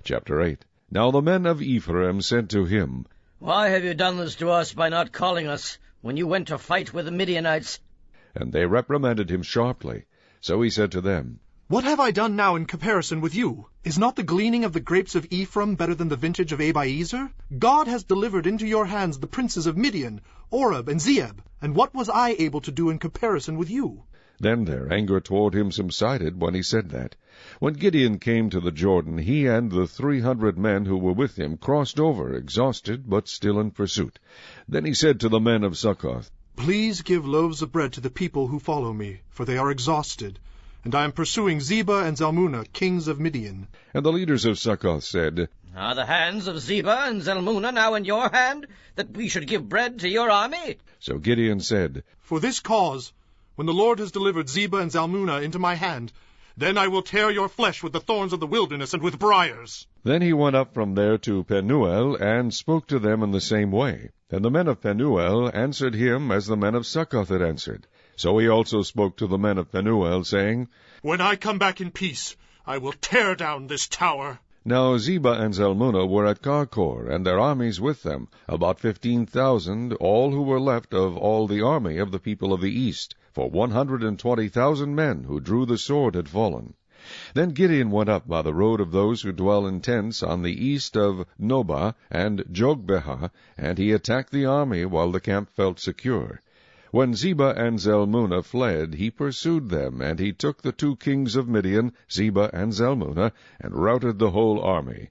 Chapter 8. Now the men of Ephraim said to him, Why have you done this to us by not calling us when you went to fight with the Midianites? And they reprimanded him sharply. So he said to them, What have I done now in comparison with you? Is not the gleaning of the grapes of Ephraim better than the vintage of Abiezer? God has delivered into your hands the princes of Midian, Oreb, and Zeeb. And what was I able to do in comparison with you? Then their anger toward him subsided when he said that. When Gideon came to the Jordan, he and the 300 men who were with him crossed over, exhausted, but still in pursuit. Then he said to the men of Succoth, Please give loaves of bread to the people who follow me, for they are exhausted, and I am pursuing Zebah and Zalmunna, kings of Midian. And the leaders of Succoth said, Are the hands of Zebah and Zalmunna now in your hand, that we should give bread to your army? So Gideon said, For this cause, when the Lord has delivered Zebah and Zalmunna into my hand, then I will tear your flesh with the thorns of the wilderness and with briars. Then he went up from there to Penuel, and spoke to them in the same way. And the men of Penuel answered him as the men of Succoth had answered. So he also spoke to the men of Penuel, saying, When I come back in peace, I will tear down this tower. Now Zebah and Zalmunna were at Karkor, and their armies with them, about 15,000, all who were left of all the army of the people of the east, for 120,000 men who drew the sword had fallen. Then Gideon went up by the road of those who dwell in tents on the east of Nobah and Jogbehah, and he attacked the army while the camp felt secure. When Zebah and Zalmunna fled, he pursued them, and he took the 2 kings of Midian, Zebah and Zalmunna, and routed the whole army.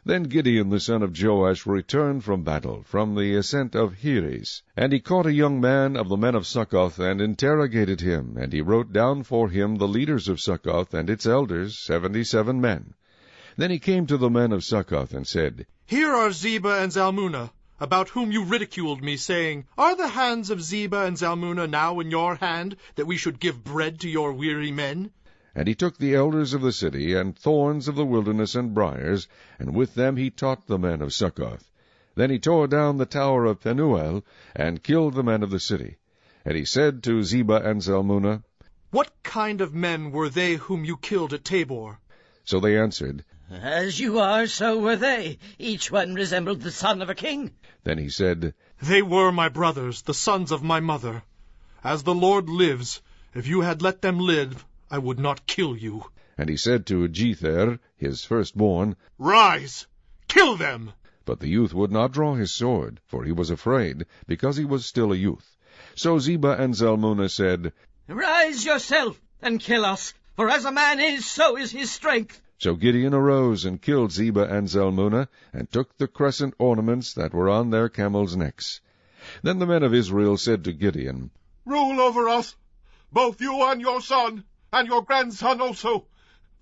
Then Gideon the son of Joash returned from battle, from the ascent of Heres. And he caught a young man of the men of Succoth, and interrogated him, and he wrote down for him the leaders of Succoth and its elders, 77 men. Then he came to the men of Succoth, and said, Here are Zebah and Zalmunna, about whom you ridiculed me, saying, Are the hands of Zebah and Zalmunna now in your hand, that we should give bread to your weary men? And he took the elders of the city, and thorns of the wilderness, and briars, and with them he taught the men of Succoth. Then he tore down the tower of Penuel, and killed the men of the city. And he said to Zebah and Zalmunna, What kind of men were they whom you killed at Tabor? So they answered, As you are, so were they. Each one resembled the son of a king. Then he said, They were my brothers, the sons of my mother. As the Lord lives, if you had let them live, I would not kill you. And he said to Jether, his firstborn, Rise, kill them. But the youth would not draw his sword, for he was afraid, because he was still a youth. So Zebah and Zalmunna said, Rise yourself, and kill us, for as a man is, so is his strength. So Gideon arose and killed Zebah and Zalmunna, and took the crescent ornaments that were on their camels' necks. Then the men of Israel said to Gideon, Rule over us, both you and your son, and your grandson also,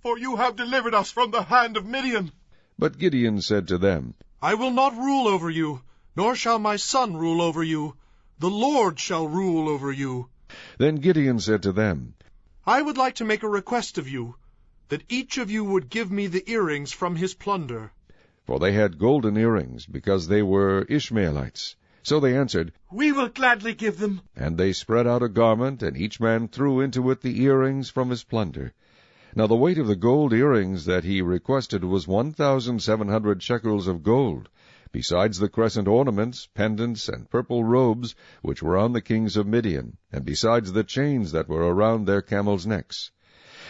for you have delivered us from the hand of Midian. But Gideon said to them, I will not rule over you, nor shall my son rule over you. The Lord shall rule over you. Then Gideon said to them, I would like to make a request of you, that each of you would give me the earrings from his plunder. For they had golden earrings, because they were Ishmaelites. So they answered, We will gladly give them. And they spread out a garment, and each man threw into it the earrings from his plunder. Now the weight of the gold earrings that he requested was 1,700 shekels of gold, besides the crescent ornaments, pendants, and purple robes, which were on the kings of Midian, and besides the chains that were around their camels' necks.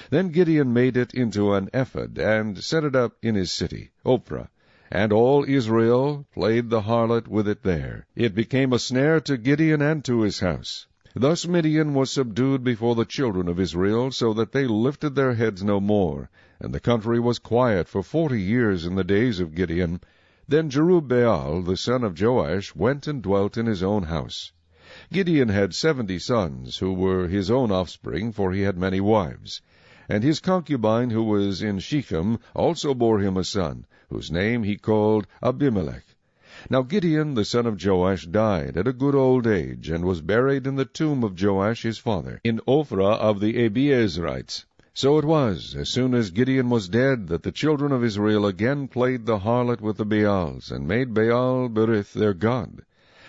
Then Gideon made it into an ephod, and set it up in his city, Ophrah. And all Israel played the harlot with it there. It became a snare to Gideon and to his house. Thus Midian was subdued before the children of Israel, so that they lifted their heads no more. And the country was quiet for 40 years in the days of Gideon. Then Jerubbaal, the son of Joash, went and dwelt in his own house. Gideon had 70 sons, who were his own offspring, for he had many wives. And his concubine, who was in Shechem, also bore him a son, whose name he called Abimelech. Now Gideon the son of Joash died at a good old age, and was buried in the tomb of Joash his father, in Ophrah of the Abiezrites. So it was, as soon as Gideon was dead, that the children of Israel again played the harlot with the Baals, and made Baal Berith their god.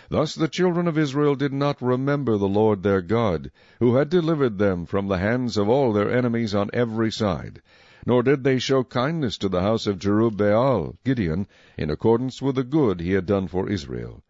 Thus the children of Israel did not remember the Lord their God, who had delivered them from the hands of all their enemies on every side. nor did they show kindness to the house of Jerubbaal, Gideon, in accordance with the good he had done for Israel.